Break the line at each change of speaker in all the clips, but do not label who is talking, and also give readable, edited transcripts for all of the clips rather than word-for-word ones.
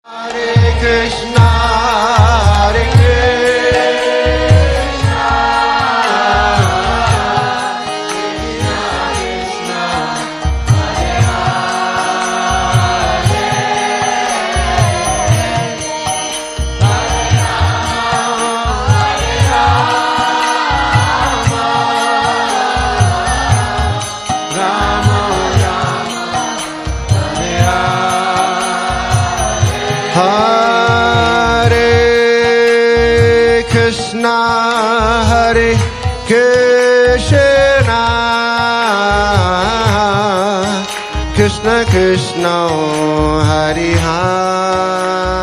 Hare Krishna, Hare Krishna, Krishna Krishna, Hare Hare, Hare Rama, Hare Hare Krishna, Hare Krishna, Krishna Krishna, Hare Hare।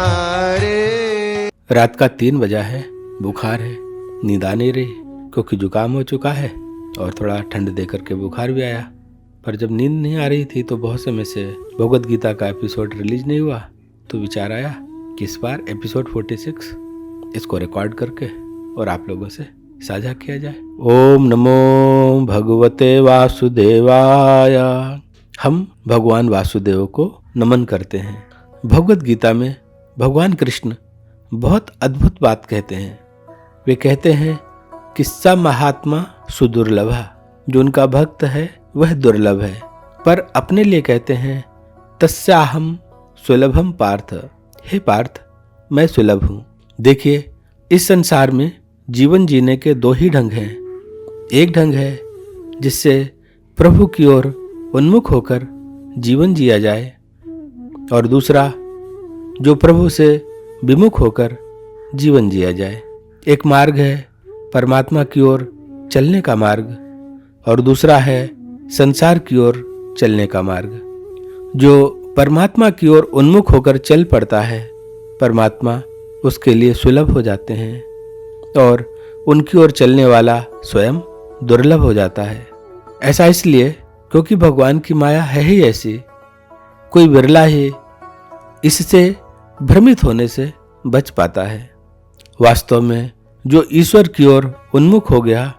रात का 3 बजा है, बुखार है, नींद आ नहीं रही क्योंकि जुकाम हो चुका है और थोड़ा ठंड दे करके बुखार भी आया। पर जब नींद नहीं आ रही थी तो बहुत समय से भगवद गीता का एपिसोड रिलीज नहीं हुआ, तो विचार आया कि इस बार एपिसोड 46 इसको रिकॉर्ड करके और आप लोगों से साझा किया जाए। ओम नमो भगवते वासुदेवाय। हम भगवान वासुदेव को नमन करते हैं। भगवद गीता में भगवान कृष्ण बहुत अद्भुत बात कहते हैं। वे कहते हैं कि स महात्मा सुदुर्लभा, जो उनका भक्त है वह दुर्लभ है। पर अपने लिए कहते हैं तस्याहम सुलभम पार्थ, हे पार्थ मैं सुलभ हूँ। देखिए, इस संसार में जीवन जीने के 2 ही ढंग हैं। एक ढंग है जिससे प्रभु की ओर उन्मुख होकर जीवन जिया जाए, और दूसरा जो प्रभु से विमुख होकर जीवन जिया जाए। एक मार्ग है परमात्मा की ओर चलने का मार्ग, और दूसरा है संसार की ओर चलने का मार्ग। जो परमात्मा की ओर उन्मुख होकर चल पड़ता है, परमात्मा उसके लिए सुलभ हो जाते हैं, और उनकी ओर चलने वाला स्वयं दुर्लभ हो जाता है। ऐसा इसलिए क्योंकि भगवान की माया है ही ऐसी, कोई बिरला ही इससे भ्रमित होने से बच पाता है। वास्तव में जो ईश्वर की ओर उन्मुख हो गया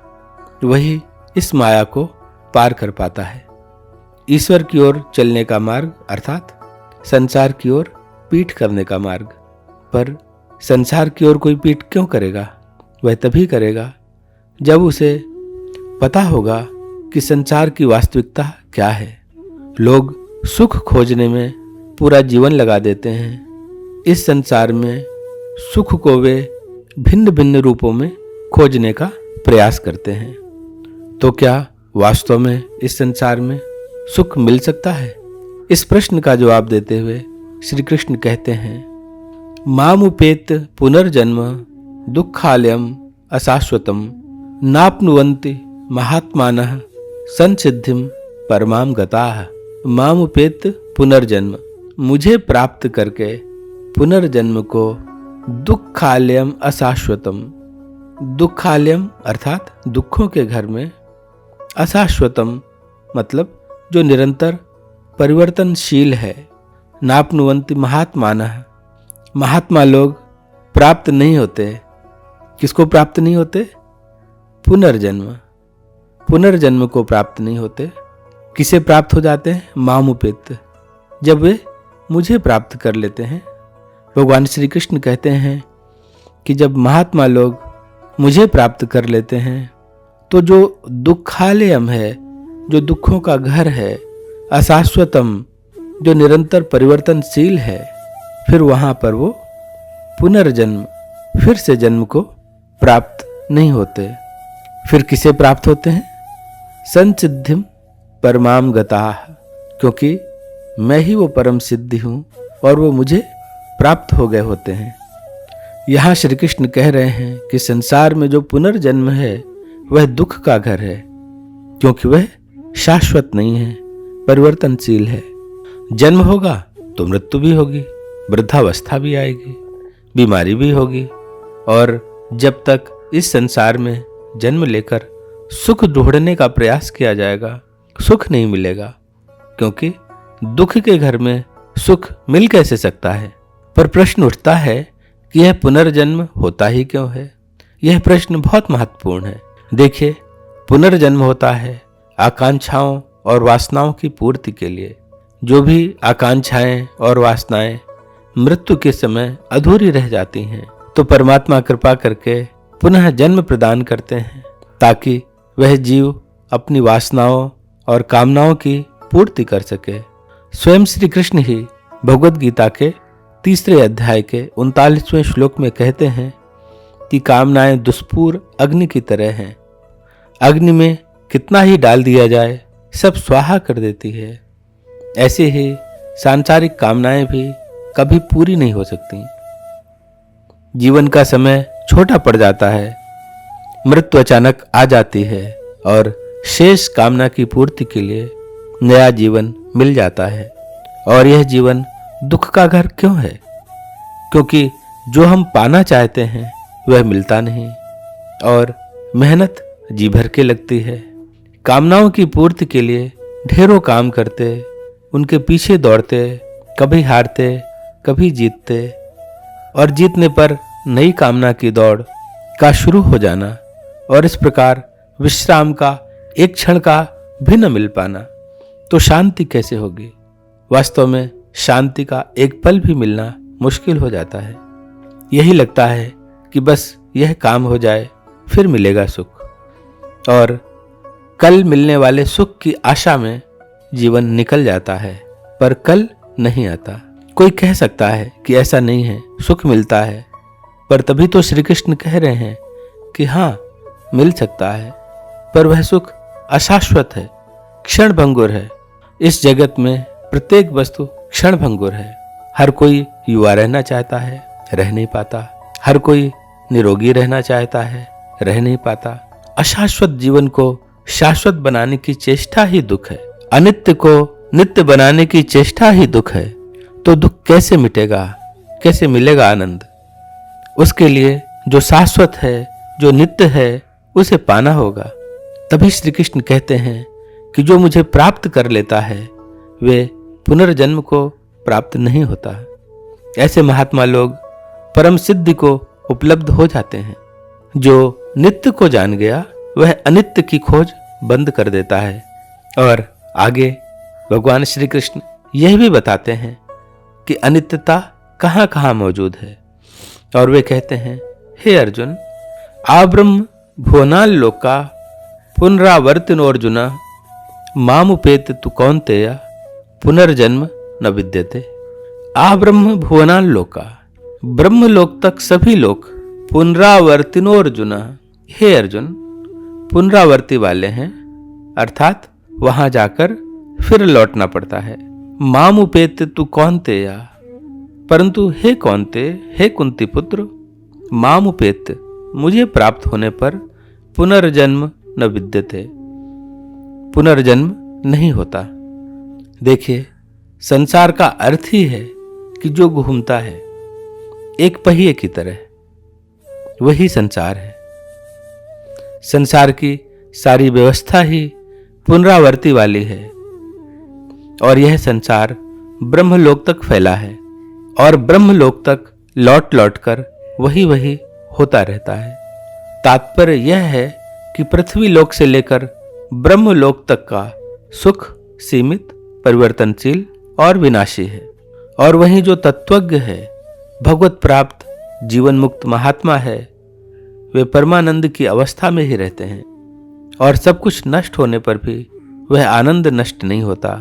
वही इस माया को पार कर पाता है। ईश्वर की ओर चलने का मार्ग अर्थात संसार की ओर पीठ करने का मार्ग। पर संसार की ओर कोई पीठ क्यों करेगा? वह तभी करेगा जब उसे पता होगा कि संसार की वास्तविकता क्या है। लोग सुख खोजने में पूरा जीवन लगा देते हैं। इस संसार में सुख को वे भिन्न भिन्न रूपों में खोजने का प्रयास करते हैं। तो क्या वास्तव में इस संसार में सुख मिल सकता है? इस प्रश्न का जवाब देते हुए श्री कृष्ण कहते हैं, मामुपेत पुनर्जन्म दुःखालयम अशाश्वतम नाप्नुवन्ति महात्मानः संसिद्धिम परमाम गताः। मामुपेत पुनर्जन्म, मुझे प्राप्त करके पुनर्जन्म को दुःखालयम अशाश्वतम, दुःखालयम अर्थात दुखों के घर में, अशाश्वतम मतलब जो निरंतर परिवर्तनशील है, नाप्नुवन्ति महात्मानः, महात्मा लोग प्राप्त नहीं होते। किसको प्राप्त नहीं होते? पुनर्जन्म, पुनर्जन्म को प्राप्त नहीं होते। किसे प्राप्त हो जाते हैं? मामुपेत, जब वे मुझे प्राप्त कर लेते हैं। भगवान श्री कृष्ण कहते हैं कि जब महात्मा लोग मुझे प्राप्त कर लेते हैं तो जो दुःखालयम है, जो दुखों का घर है, अशाश्वतम जो निरंतर परिवर्तनशील है, फिर वहां पर वो पुनर्जन्म फिर से जन्म को प्राप्त नहीं होते। फिर किसे प्राप्त होते हैं? संसिद्धिम परमाम गताः, क्योंकि मैं ही वो परम सिद्धि हूं और वो मुझे प्राप्त हो गए होते हैं। यहाँ श्री कृष्ण कह रहे हैं कि संसार में जो पुनर्जन्म है वह दुख का घर है, क्योंकि वह शाश्वत नहीं है, परिवर्तनशील है। जन्म होगा तो मृत्यु भी होगी, वृद्धावस्था भी आएगी, बीमारी भी होगी, और जब तक इस संसार में जन्म लेकर सुख ढूंढने का प्रयास किया जाएगा, सुख नहीं मिलेगा, क्योंकि दुख के घर में सुख मिल कैसे सकता है। पर प्रश्न उठता है कि यह पुनर्जन्म होता ही क्यों है? यह प्रश्न बहुत महत्वपूर्ण है। देखिए, पुनर्जन्म होता है आकांक्षाओं और वासनाओं की पूर्ति के लिए। जो भी आकांक्षाएं और वासनाएं मृत्यु के समय अधूरी रह जाती हैं, तो परमात्मा कृपा करके पुनः जन्म प्रदान करते हैं ताकि वह जीव अपनी वासनाओं और कामनाओं की पूर्ति कर सके। स्वयं श्री कृष्ण ही भगवद गीता के 3 अध्याय के 39वें श्लोक में कहते हैं कि कामनाएं दुष्पूर अग्नि की तरह हैं, अग्नि में कितना ही डाल दिया जाए सब स्वाहा कर देती है। ऐसे ही सांसारिक कामनाएं भी कभी पूरी नहीं हो सकती। जीवन का समय छोटा पड़ जाता है, मृत्यु अचानक आ जाती है और शेष कामना की पूर्ति के लिए नया जीवन मिल जाता है। और यह जीवन दुख का घर क्यों है? क्योंकि जो हम पाना चाहते हैं वह मिलता नहीं और मेहनत जी भर के लगती है। कामनाओं की पूर्ति के लिए ढेरों काम करते, उनके पीछे दौड़ते, कभी हारते कभी जीतते, और जीतने पर नई कामना की दौड़ का शुरू हो जाना, और इस प्रकार विश्राम का एक क्षण का भी न मिल पाना, तो शांति कैसे होगी? वास्तव में शांति का एक पल भी मिलना मुश्किल हो जाता है। यही लगता है कि बस यह काम हो जाए फिर मिलेगा सुख, और कल मिलने वाले सुख की आशा में जीवन निकल जाता है, पर कल नहीं आता। कोई कह सकता है कि ऐसा नहीं है, सुख मिलता है, पर तभी तो श्री कृष्ण कह रहे हैं कि हाँ मिल सकता है, पर वह सुख अशाश्वत है, क्षण भंगुर है। इस जगत में प्रत्येक वस्तु क्षण भंगुर है। हर कोई युवा रहना चाहता है, रह नहीं पाता। हर कोई निरोगी रहना चाहता है, रह नहीं पाता। अशाश्वत जीवन को शाश्वत बनाने की चेष्टा ही दुख है। अनित्य को नित्य बनाने की चेष्टा ही दुख है। तो दुख कैसे मिटेगा? कैसे मिलेगा आनंद? उसके लिए जो शाश्वत है, जो नित्य है, उसे पाना होगा। तभी श्री कृष्ण कहते हैं कि जो मुझे प्राप्त कर लेता है वे पुनर्जन्म को प्राप्त नहीं होता। ऐसे महात्मा लोग परम सिद्धि को उपलब्ध हो जाते हैं। जो नित्य को जान गया वह अनित्य की खोज बंद कर देता है। और आगे भगवान श्री कृष्ण यह भी बताते हैं कि अनित्यता कहाँ कहाँ मौजूद है। और वे कहते हैं, हे अर्जुन, आब्रह्म भुवनाल लोका पुनरावर्तिनोर्जुन मामुपेत तु कौन्तेय पुनर्जन्म न विद्यते। आब्रह्म भुवनाल लोका, ब्रह्मलोक तक सभी लोग पुनरावर्तिनोर्जुन, हे अर्जुन, पुनरावर्ती वाले हैं, अर्थात वहां जाकर फिर लौटना पड़ता है। मामुपेत तु कौन्तेय, परंतु हे कौन्ते, हे कुंती पुत्र, मामुपेत, मुझे प्राप्त होने पर पुनर्जन्म न विद्यते, पुनर्जन्म नहीं होता। देखिए, संसार का अर्थ ही है कि जो घूमता है एक पहिए की तरह, वही संसार है। संसार की सारी व्यवस्था ही पुनरावर्ती वाली है, और यह संसार ब्रह्मलोक तक फैला है, और ब्रह्मलोक तक लौट लौट कर वही वही होता रहता है। तात्पर्य यह है कि पृथ्वी लोक से लेकर ब्रह्मलोक तक का सुख सीमित, परिवर्तनशील और विनाशी है। और वहीं जो तत्वज्ञ है, भगवत प्राप्त जीवन मुक्त महात्मा है, वे परमानंद की अवस्था में ही रहते हैं, और सब कुछ नष्ट होने पर भी वह आनंद नष्ट नहीं होता।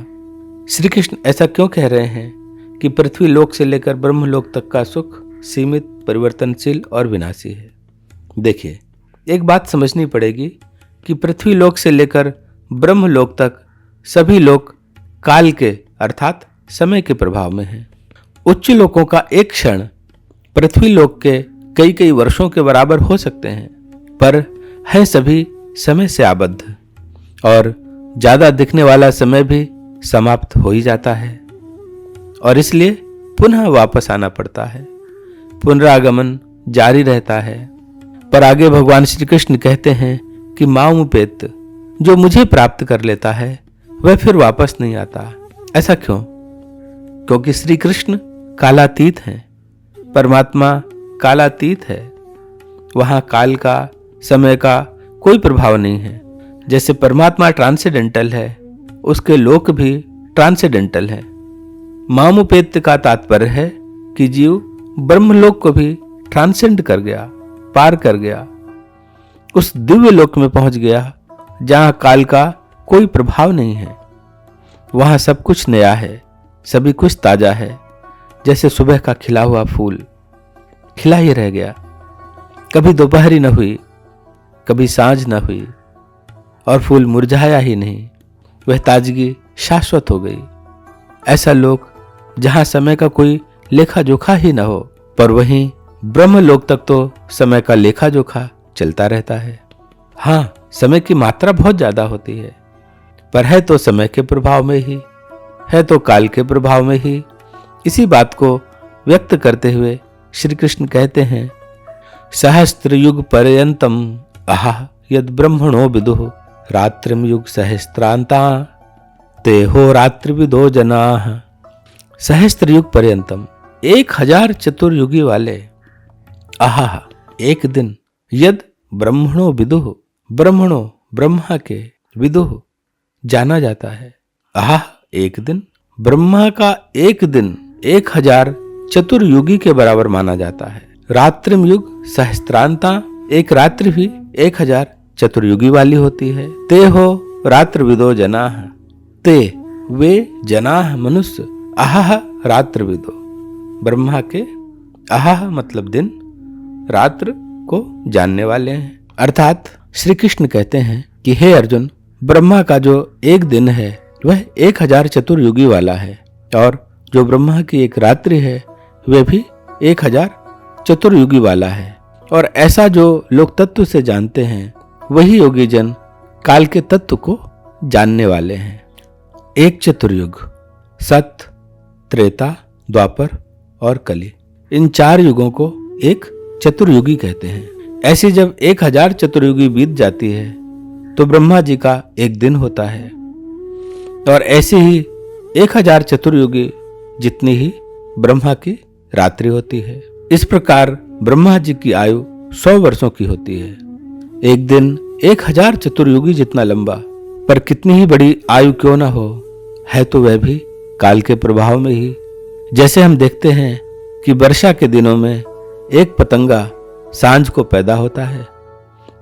श्री कृष्ण ऐसा क्यों कह रहे हैं कि पृथ्वी लोक से लेकर ब्रह्मलोक तक का सुख सीमित, परिवर्तनशील और विनाशी है? देखिए, एक बात समझनी पड़ेगी कि पृथ्वी लोक से लेकर ब्रह्मलोक तक सभी लोग काल के अर्थात समय के प्रभाव में हैं। उच्च लोकों का एक क्षण पृथ्वी लोक के कई कई वर्षों के बराबर हो सकते हैं, पर है सभी समय से आबद्ध, और ज्यादा दिखने वाला समय भी समाप्त हो ही जाता है, और इसलिए पुनः वापस आना पड़ता है। पुनरागमन जारी रहता है। पर आगे भगवान श्री कृष्ण कहते हैं कि मामुपेत, जो मुझे प्राप्त कर लेता है वह फिर वापस नहीं आता। ऐसा क्यों? क्योंकि श्री कृष्ण कालातीत हैं, परमात्मा कालातीत है। वहां काल का, समय का कोई प्रभाव नहीं है। जैसे परमात्मा ट्रांसेंडेंटल है, उसके लोक भी ट्रांसेंडेंटल है। मामुपेत का तात्पर्य है कि जीव ब्रह्मलोक को भी ट्रांसेंड कर गया, पार कर गया, उस दिव्य लोक में पहुंच गया जहां काल का कोई प्रभाव नहीं है। वहां सब कुछ नया है, सभी कुछ ताजा है, जैसे सुबह का खिला हुआ फूल खिला ही रह गया, कभी दोपहरी न हुई, कभी सांझ न हुई और फूल मुरझाया ही नहीं, वह ताजगी शाश्वत हो गई। ऐसा लोक जहां समय का कोई लेखा जोखा ही न हो, पर वहीं ब्रह्मलोक तक तो समय का लेखा जोखा चलता रहता है। हाँ, समय की मात्रा बहुत ज्यादा होती है, पर है तो समय के प्रभाव में ही, है तो काल के प्रभाव में ही। इसी बात को व्यक्त करते हुए श्री कृष्ण कहते हैं, सहस्त्र युग पर्यंतम अहा यद ब्रह्मणो विदुः रात्रिम युग सहस्त्रांता ते हो रात्रिविदो जनाः। सहस्त्र युग पर्यंतम, 1000 चतुर्युगी वाले, आहा एक दिन, यद ब्रह्मणो विदुः, ब्रह्मणो ब्रह्मा के, विदुः जाना जाता है, आहा एक दिन, ब्रह्मा का एक दिन 1000 चतुर्युगी के बराबर माना जाता है। रात्रिम युग सहस्त्रांता, एक रात्रि भी 1000 चतुर्युगी वाली होती है। ते हो रात्रिविदो जनाः, ते वे जनाः मनुष्य, अहह रात्रिविदो ब्रह्मा के, अहह मतलब दिन, रात्र को जानने वाले हैं। अर्थात श्री कृष्ण कहते हैं कि हे अर्जुन, ब्रह्मा का जो एक दिन है वह 1000 चतुर्युगी वाला है, और जो ब्रह्मा की एक रात्रि है वह भी 1000 चतुर्युगी वाला है। और ऐसा जो लोग तत्व से जानते हैं वही योगी जन काल के तत्व को जानने वाले हैं। एक चतुर्युग, सत्य, त्रेता, द्वापर और कली, इन 4 युगों को एक चतुर्युगी कहते हैं। ऐसी जब 1000 चतुर्युगी बीत जाती है तो ब्रह्मा जी का एक दिन होता है, और ऐसे ही 1000 चतुर्युगी जितनी ही ब्रह्मा की रात्रि होती है। इस प्रकार ब्रह्मा जी की आयु 100 वर्षों की होती है। एक दिन 1000 चतुर्युगी जितना लंबा, पर कितनी ही बड़ी आयु क्यों ना हो, है तो वह भी काल के प्रभाव में ही। जैसे हम देखते हैं कि वर्षा के दिनों में एक पतंगा सांझ को पैदा होता है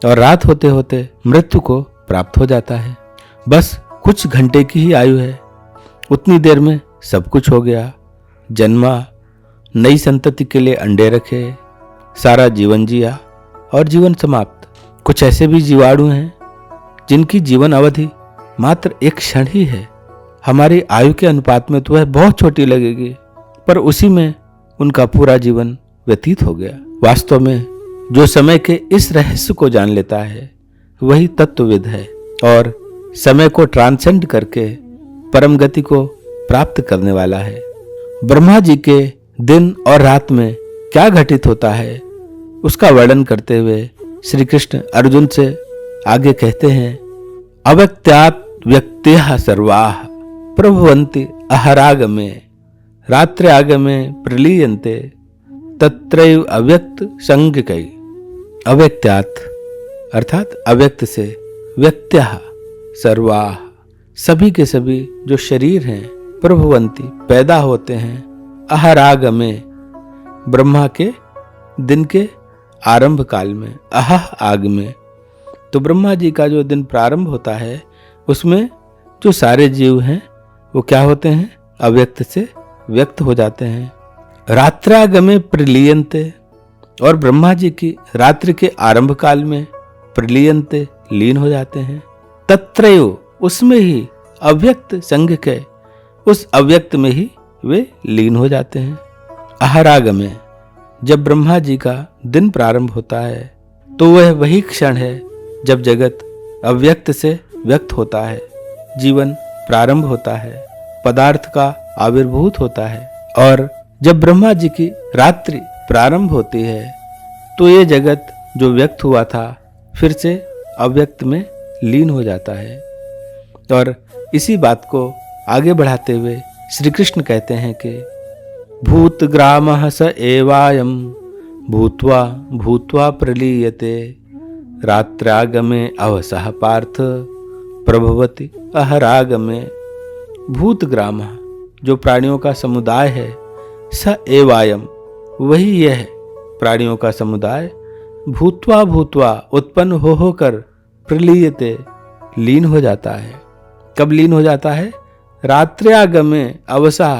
और रात होते होते मृत्यु को प्राप्त हो जाता है। बस कुछ घंटे की ही आयु है, उतनी देर में सब कुछ हो गया, जन्मा, नई संतति के लिए अंडे रखे, सारा जीवन जिया और जीवन समाप्त। कुछ ऐसे भी जीवाणु हैं जिनकी जीवन अवधि मात्र एक क्षण ही है। हमारी आयु के अनुपात में तो वह बहुत छोटी लगेगी, पर उसी में उनका पूरा जीवन व्यतीत हो गया। वास्तव में जो समय के इस रहस्य को जान लेता है वही तत्वविद है, और समय को ट्रांसेंड करके परम गति को प्राप्त करने वाला है। ब्रह्मा जी के दिन और रात में क्या घटित होता है उसका वर्णन करते हुए श्री कृष्ण अर्जुन से आगे कहते हैं, अव्यक्त्यात् व्यक्त्यः सर्वाः प्रभवन्ति अहरागमे रात्र्यागमे प्रलीयन्ते तत्रैव अव्यक्त संज्ञकै। अव्यक्त्यात् अर्थात अव्यक्त से, व्यक्त्यः सर्वाः सभी के सभी जो शरीर हैं, प्रभवन्ति पैदा होते हैं, अहरागमे ब्रह्मा के दिन के आरंभ काल में, अह आग में। तो ब्रह्मा जी का जो दिन प्रारंभ होता है उसमें जो सारे जीव हैं वो क्या होते हैं, अव्यक्त से व्यक्त हो जाते हैं। रात्रागमे प्रलीयन्ते, और ब्रह्मा जी की रात्रि के आरंभ काल में प्रलीयन्ते लीन हो जाते हैं। तत्रैव उसमें ही अव्यक्त संघ के, उस अव्यक्त में ही वे लीन हो जाते हैं। अहरागमे, जब ब्रह्मा जी का दिन प्रारंभ होता है तो वह वही क्षण है जब जगत अव्यक्त से व्यक्त होता है, जीवन प्रारंभ होता है, पदार्थ का आविर्भूत होता है। और जब ब्रह्मा जी की रात्रि प्रारंभ होती है तो ये जगत जो व्यक्त हुआ था फिर से अव्यक्त में लीन हो जाता है। और इसी बात को आगे बढ़ाते हुए श्री कृष्ण कहते हैं कि भूतग्रामः स एवायं भूत्वा भूत्वा प्रलीयते रात्रागमे अवसः पार्थ प्रभवति अहरागमे। भूतग्रामः जो प्राणियों का समुदाय है स एवायम, वही यह प्राणियों का समुदाय भूत्वा भूत्वा उत्पन्न हो होकर प्रलीयते लीन हो जाता है। कब लीन हो जाता है? रात्र्यागमे अवसा,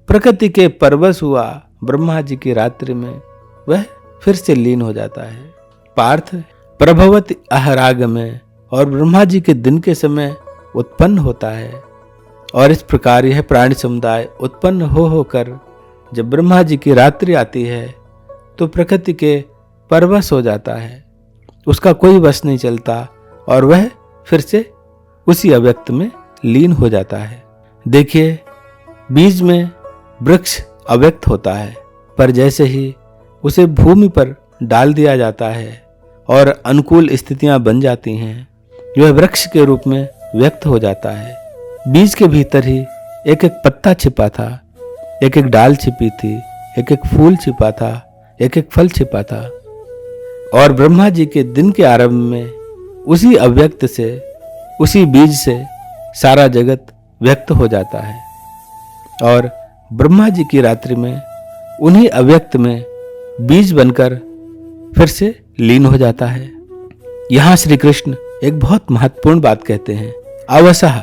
प्रकृति के परवश हुआ ब्रह्मा जी की रात्रि में वह फिर से लीन हो जाता है। पार्थ प्रभवति अहरागमे, और ब्रह्मा जी के दिन के समय उत्पन्न होता है। और इस प्रकार यह प्राणी समुदाय उत्पन्न हो होकर जब ब्रह्मा जी की रात्रि आती है तो प्रकृति के परवश हो जाता है, उसका कोई वश नहीं चलता और वह फिर से उसी अव्यक्त में लीन हो जाता है। देखिए, बीज में वृक्ष अव्यक्त होता है, पर जैसे ही उसे भूमि पर डाल दिया जाता है और अनुकूल स्थितियां बन जाती हैं, वह वृक्ष के रूप में व्यक्त हो जाता है। बीज के भीतर ही एक एक पत्ता छिपा था, एक एक डाल छिपी थी, एक एक फूल छिपा था, एक एक फल छिपा था। और ब्रह्मा जी के दिन के आरंभ में उसी अव्यक्त से, उसी बीज से सारा जगत व्यक्त हो जाता है और ब्रह्मा जी की रात्रि में उन्हीं अव्यक्त में बीज बनकर फिर से लीन हो जाता है। यहाँ श्री कृष्ण एक बहुत महत्वपूर्ण बात कहते हैं। अवसह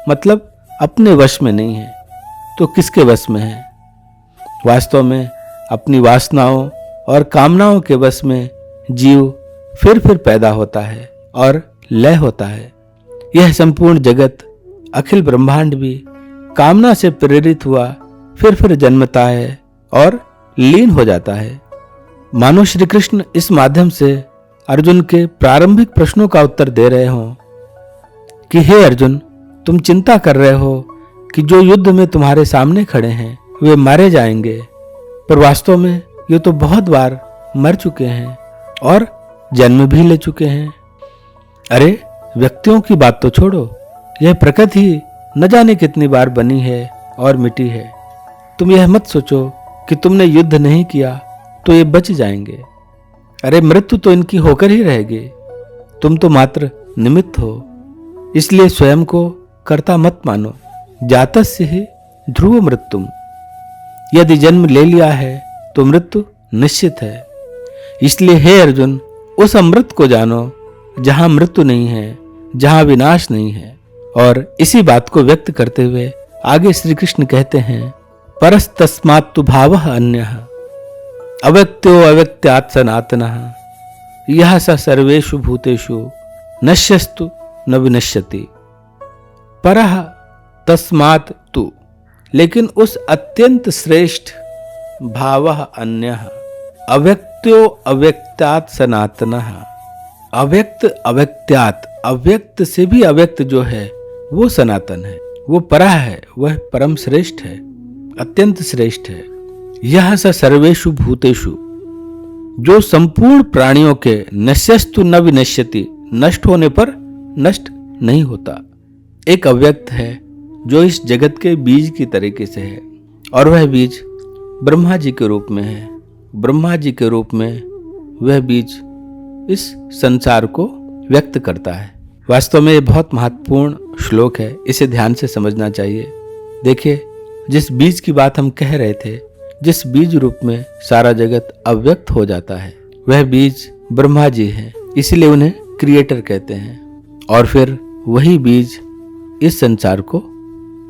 मतलब अपने वश में नहीं है तो किसके वश में है? वास्तव में अपनी वासनाओं और कामनाओं के वश में जीव फिर पैदा होता है और लय होता है। यह संपूर्ण जगत, अखिल ब्रह्मांड भी कामना से प्रेरित हुआ फिर जन्मता है और लीन हो जाता है। मानो श्री कृष्ण इस माध्यम से अर्जुन के प्रारंभिक प्रश्नों का उत्तर दे रहे हों कि हे अर्जुन, तुम चिंता कर रहे हो कि जो युद्ध में तुम्हारे सामने खड़े हैं वे मारे जाएंगे, पर वास्तव में ये तो बहुत बार मर चुके हैं और जन्म भी ले चुके हैं। अरे व्यक्तियों की बात तो छोड़ो, यह प्रकृति न जाने कितनी बार बनी है और मिटी है। तुम यह मत सोचो कि तुमने युद्ध नहीं किया तो ये बच जाएंगे। अरे मृत्यु तो इनकी होकर ही रहेगी, तुम तो मात्र निमित्त हो। इसलिए स्वयं को कर्ता मत मानो। जातस्य ही ध्रुव मृत्युम, यदि जन्म ले लिया है तो मृत्यु निश्चित है। इसलिए हे अर्जुन, उस अमृत को जानो जहां मृत्यु नहीं है, जहां विनाश नहीं है। और इसी बात को व्यक्त करते हुए आगे श्री कृष्ण कहते हैं, परस्तस्मात्तु भावः अन्यः अव्यक्तो अव्यक्त्यात् सनातनः यः स सर्वेषु भूतेषु नश्यस्तु न विनश्यति। परः तस्मात् तु, लेकिन उस अत्यंत श्रेष्ठ भावः अन्यः अव्यक्तो अव्यक्त्यात् सनातनः, अव्यक्त अव्यक्त्यात्, अव्यक्त से भी अव्यक्त जो है वो सनातन है, वो परः है, वह परम श्रेष्ठ है, अत्यंत श्रेष्ठ है। यह स सर्वेषु भूतेषु, जो संपूर्ण प्राणियों के नश्यस्तु न विनश्यति, नष्ट होने पर नष्ट नहीं होता। एक अव्यक्त है जो इस जगत के बीज की तरीके से है और वह बीज ब्रह्मा जी के रूप में है। ब्रह्मा जी के रूप में वह बीज इस संसार को व्यक्त करता है। वास्तव में ये बहुत महत्वपूर्ण श्लोक है, इसे ध्यान से समझना चाहिए। देखिए, जिस बीज की बात हम कह रहे थे, जिस बीज रूप में सारा जगत अव्यक्त हो जाता है, वह बीज ब्रह्मा जी है, इसलिए उन्हें क्रिएटर कहते हैं। और फिर वही बीज इस संसार को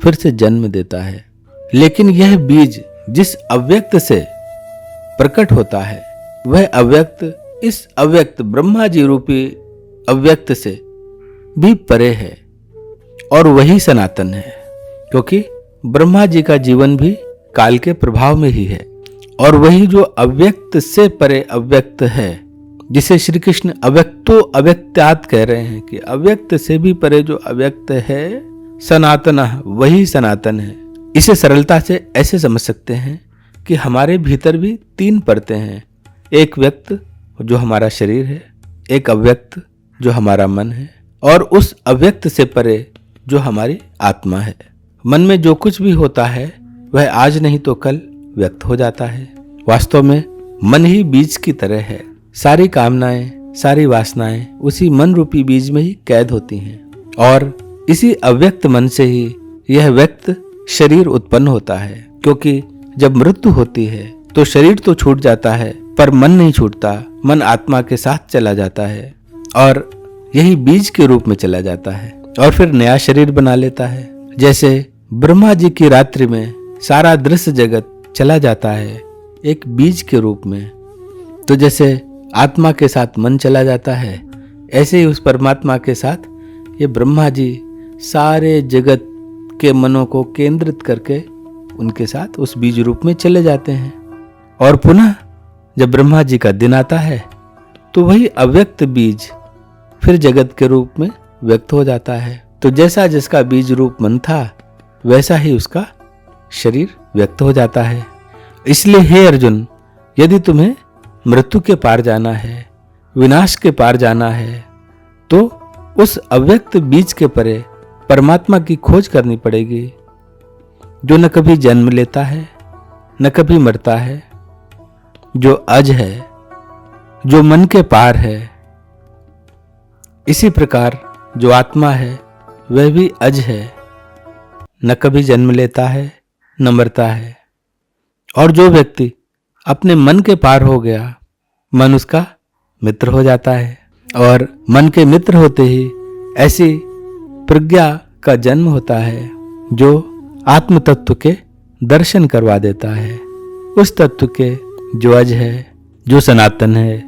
फिर से जन्म देता है। लेकिन यह बीज जिस अव्यक्त से प्रकट होता है, वह अव्यक्त इस अव्यक्त ब्रह्मा जी रूपी अव्यक्त से भी परे है और वही सनातन है, क्योंकि ब्रह्मा जी का जीवन भी काल के प्रभाव में ही है। और वही जो अव्यक्त से परे अव्यक्त है, जिसे श्री कृष्ण अव्यक्तो अव्यक्त्यात् कह रहे हैं कि अव्यक्त से भी परे जो अव्यक्त है सनातन, वही सनातन है। इसे सरलता से ऐसे समझ सकते हैं कि हमारे भीतर भी तीन परतें हैं। एक व्यक्त जो हमारा शरीर है, एक अव्यक्त जो हमारा मन है, और उस अव्यक्त से परे जो हमारी आत्मा है। मन में जो कुछ भी होता है वह आज नहीं तो कल व्यक्त हो जाता है। वास्तव में मन ही बीज की तरह है। सारी कामनाएं, सारी वासनाएं उसी मन रूपी बीज में ही कैद होती हैं और इसी अव्यक्त मन से ही यह व्यक्त शरीर उत्पन्न होता है, क्योंकि जब मृत्यु होती है तो शरीर तो छूट जाता है, पर मन नहीं छूटता। मन आत्मा के साथ चला जाता है और यही बीज के रूप में चला जाता है और फिर नया शरीर बना लेता है। जैसे ब्रह्मा जी की रात्रि में सारा दृश्य जगत चला जाता है एक बीज के रूप में, तो जैसे आत्मा के साथ मन चला जाता है, ऐसे ही उस परमात्मा के साथ ये ब्रह्मा जी सारे जगत के मनों को केंद्रित करके उनके साथ उस बीज रूप में चले जाते हैं। और पुनः जब ब्रह्मा जी का दिन आता है तो वही अव्यक्त बीज फिर जगत के रूप में व्यक्त हो जाता है। तो जैसा जिसका बीज रूप मन था वैसा ही उसका शरीर व्यक्त हो जाता है। इसलिए हे अर्जुन, यदि तुम्हें मृत्यु के पार जाना है, विनाश के पार जाना है, तो उस अव्यक्त बीज के परे परमात्मा की खोज करनी पड़ेगी, जो न कभी जन्म लेता है न कभी मरता है, जो अज है, जो मन के पार है। इसी प्रकार जो आत्मा है वह भी अज है, न कभी जन्म लेता है न मरता है। और जो व्यक्ति अपने मन के पार हो गया, मन उसका मित्र हो जाता है और मन के मित्र होते ही ऐसी प्रज्ञा का जन्म होता है जो आत्म तत्व के दर्शन करवा देता है, उस तत्व के जो अज है, जो सनातन है,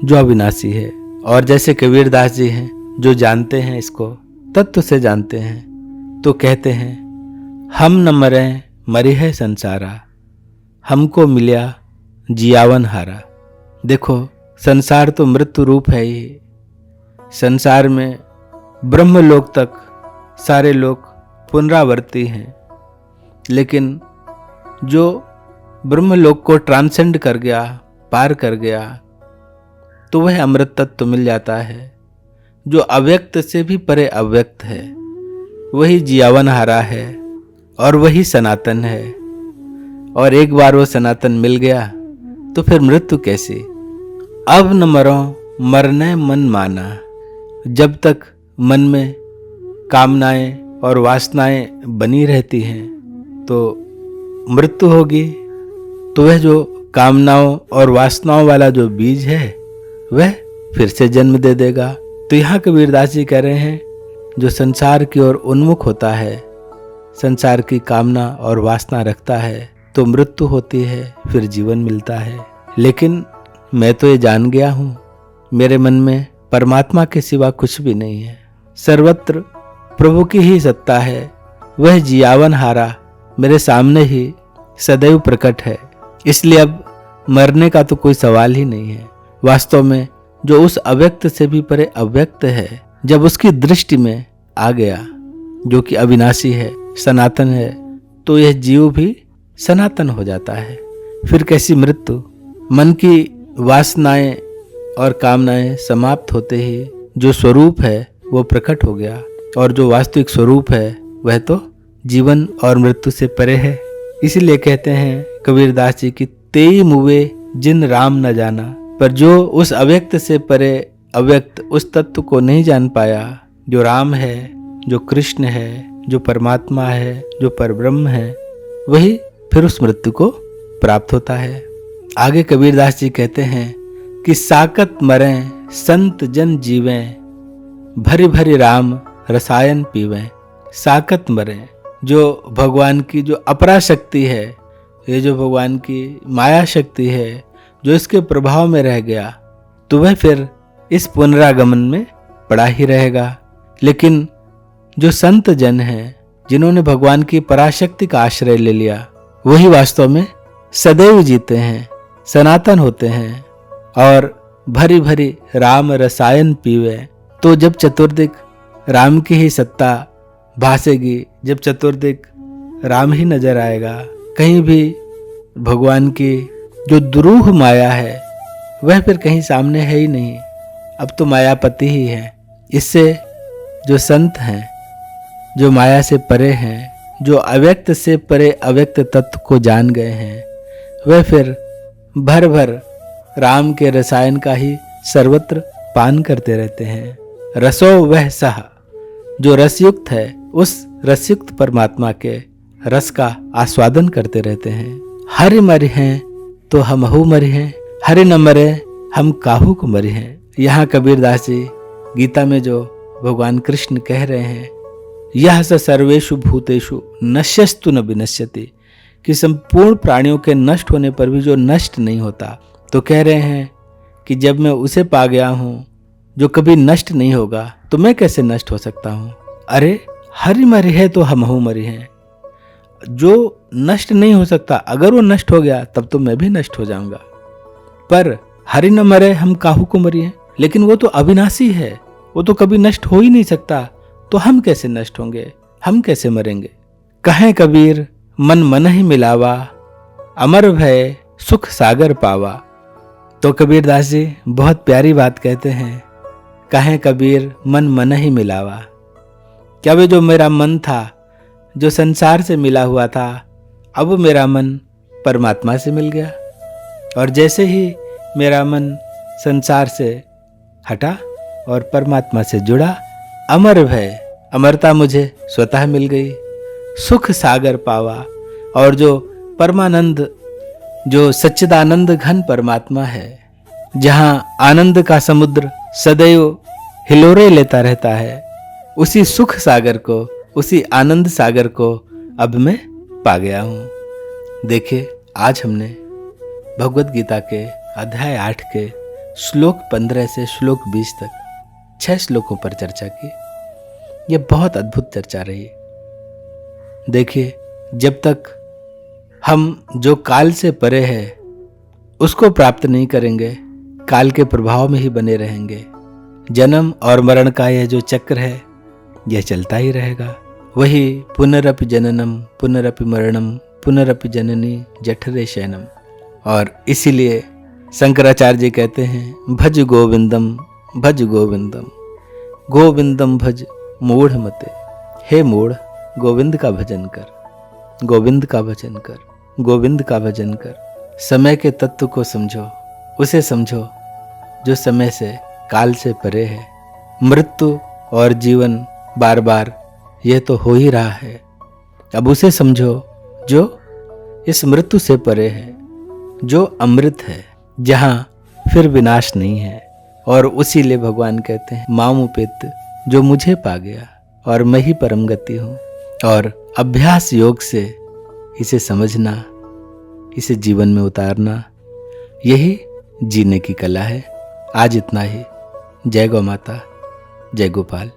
जो अविनाशी है। और जैसे कबीरदास जी हैं जो जानते हैं, इसको तत्व से जानते हैं, तो कहते हैं हम न मरें मरी है संसारा, हमको मिल्या जियावन हारा। देखो संसार तो मृत्यु रूप है ही। संसार में ब्रह्मलोक तक सारे लोग पुनरावर्ती हैं, लेकिन जो ब्रह्मलोक को ट्रांसेंड कर गया, पार कर गया, तो वह अमृत तत्व मिल जाता है। जो अव्यक्त से भी परे अव्यक्त है वही जियावन हारा है और वही सनातन है। और एक बार वो सनातन मिल गया तो फिर मृत्यु कैसी। अब न मरो मरने मन माना। जब तक मन में कामनाएं और वासनाएं बनी रहती हैं तो मृत्यु होगी, तो वह जो कामनाओं और वासनाओं वाला जो बीज है वह फिर से जन्म दे देगा। तो यहाँ कबीरदास जी कह रहे हैं जो संसार की ओर उन्मुख होता है, संसार की कामना और वासना रखता है, तो मृत्यु होती है, फिर जीवन मिलता है। लेकिन मैं तो ये जान गया हूँ, मेरे मन में परमात्मा के सिवा कुछ भी नहीं है, सर्वत्र प्रभु की ही सत्ता है, वह जियावन हारा मेरे सामने ही सदैव प्रकट है। इसलिए अब मरने का तो कोई सवाल ही नहीं है। वास्तव में जो उस अव्यक्त से भी परे अव्यक्त है, जब उसकी दृष्टि में आ गया, जो कि अविनाशी है, सनातन है, तो यह जीव भी सनातन हो जाता है। फिर कैसी मृत्यु। मन की वासनाएं और कामनाएं समाप्त होते ही जो स्वरूप है वो प्रकट हो गया, और जो वास्तविक स्वरूप है वह तो जीवन और मृत्यु से परे है। इसीलिए कहते हैं कबीरदास जी की तेई मुवे जिन राम न जाना। पर जो उस अव्यक्त से परे अव्यक्त उस तत्व को नहीं जान पाया, जो राम है, जो कृष्ण है, जो परमात्मा है, जो परब्रह्म है, वही फिर उस मृत्यु को प्राप्त होता है। आगे कबीरदास जी कहते हैं कि साकत मरें संत जन जीवें, भरी भरी राम रसायन पीवें। साकत मरें, जो भगवान की जो अपरा शक्ति है, ये जो भगवान की माया शक्ति है, जो इसके प्रभाव में रह गया, तो वह फिर इस पुनरागमन में पड़ा ही रहेगा। लेकिन जो संत जन हैं, जिन्होंने भगवान की पराशक्ति का आश्रय ले लिया, वही वास्तव में सदैव जीते हैं, सनातन होते हैं और भरी भरी राम रसायन पीवे। तो जब चतुर्दिक राम की ही सत्ता भासेगी, जब चतुर्दिक राम ही नजर आएगा, कहीं भी भगवान की जो दुरूह माया है वह फिर कहीं सामने है ही नहीं, अब तो मायापति ही है। इससे जो संत हैं, जो माया से परे हैं, जो अव्यक्त से परे अव्यक्त तत्व को जान गए हैं, वह फिर भर भर राम के रसायन का ही सर्वत्र पान करते रहते हैं। रसो वह सह, जो रसयुक्त है, उस रसयुक्त परमात्मा के रस का आस्वादन करते रहते हैं। हरि मरि हैं तो हमहु मरि हैं, हरि न मरे हम काहू को मरि हैं। यहाँ कबीरदास जी गीता में जो भगवान कृष्ण कह रहे हैं, यह स सर्वेषु भूतेषु नश्यस्तु न विनश्यति, कि संपूर्ण प्राणियों के नष्ट होने पर भी जो नष्ट नहीं होता, तो कह रहे हैं कि जब मैं उसे पा गया हूँ जो कभी नष्ट नहीं होगा, तो मैं कैसे नष्ट हो सकता हूँ। अरे हरि मरि है तो हमहु मरि हैं, जो नष्ट नहीं हो सकता, अगर वो नष्ट हो गया तब तो मैं भी नष्ट हो जाऊंगा। पर हरि न मरे हम काहू को मरि हैं, लेकिन वो तो अविनाशी है, वो तो कभी नष्ट हो ही नहीं सकता, तो हम कैसे नष्ट होंगे, हम कैसे मरेंगे। कहें कबीर मन मन ही मिलावा, अमर भय सुख सागर पावा। तो कबीरदास जी बहुत प्यारी बात कहते हैं, कहें कबीर मन मन ही मिलावा। क्या वे जो मेरा मन था, जो संसार से मिला हुआ था, अब मेरा मन परमात्मा से मिल गया। और जैसे ही मेरा मन संसार से हटा और परमात्मा से जुड़ा, अमर भय, अमरता मुझे स्वतः मिल गई। सुख सागर पावा, और जो परमानंद, जो सच्चिदानंद घन परमात्मा है, जहाँ आनंद का समुद्र सदैव हिलोरे लेता रहता है, उसी सुख सागर को, उसी आनंद सागर को अब मैं पा गया हूँ। देखिए, आज हमने भगवत गीता के अध्याय 8 के श्लोक 15 से श्लोक 20 तक 6 श्लोकों पर चर्चा की। यह बहुत अद्भुत चर्चा रही। देखिए, जब तक हम जो काल से परे है उसको प्राप्त नहीं करेंगे, काल के प्रभाव में ही बने रहेंगे। जन्म और मरण का यह जो चक्र है, यह चलता ही रहेगा। वही पुनरपि जननम पुनरपि मरणम पुनरपि जननी जठरे शयनम। और इसीलिए शंकराचार्य जी कहते हैं, भज गोविंदम भज गोविंदम, गोविंदम भज मूढ़ मते। हे मूढ़, गोविंद का भजन कर, गोविंद का भजन कर, गोविंद का भजन कर। समय के तत्व को समझो, उसे समझो जो समय से, काल से परे है। मृत्यु और जीवन बार बार यह तो हो ही रहा है, अब उसे समझो जो इस मृत्यु से परे है, जो अमृत है, जहाँ फिर विनाश नहीं है। और उसी लिए भगवान कहते हैं, मामुपेत, जो मुझे पा गया और मैं ही परम गति हूँ। और अभ्यास योग से इसे समझना, इसे जीवन में उतारना, यही जीने की कला है। आज इतना ही। जय गौ माता, जय गोपाल।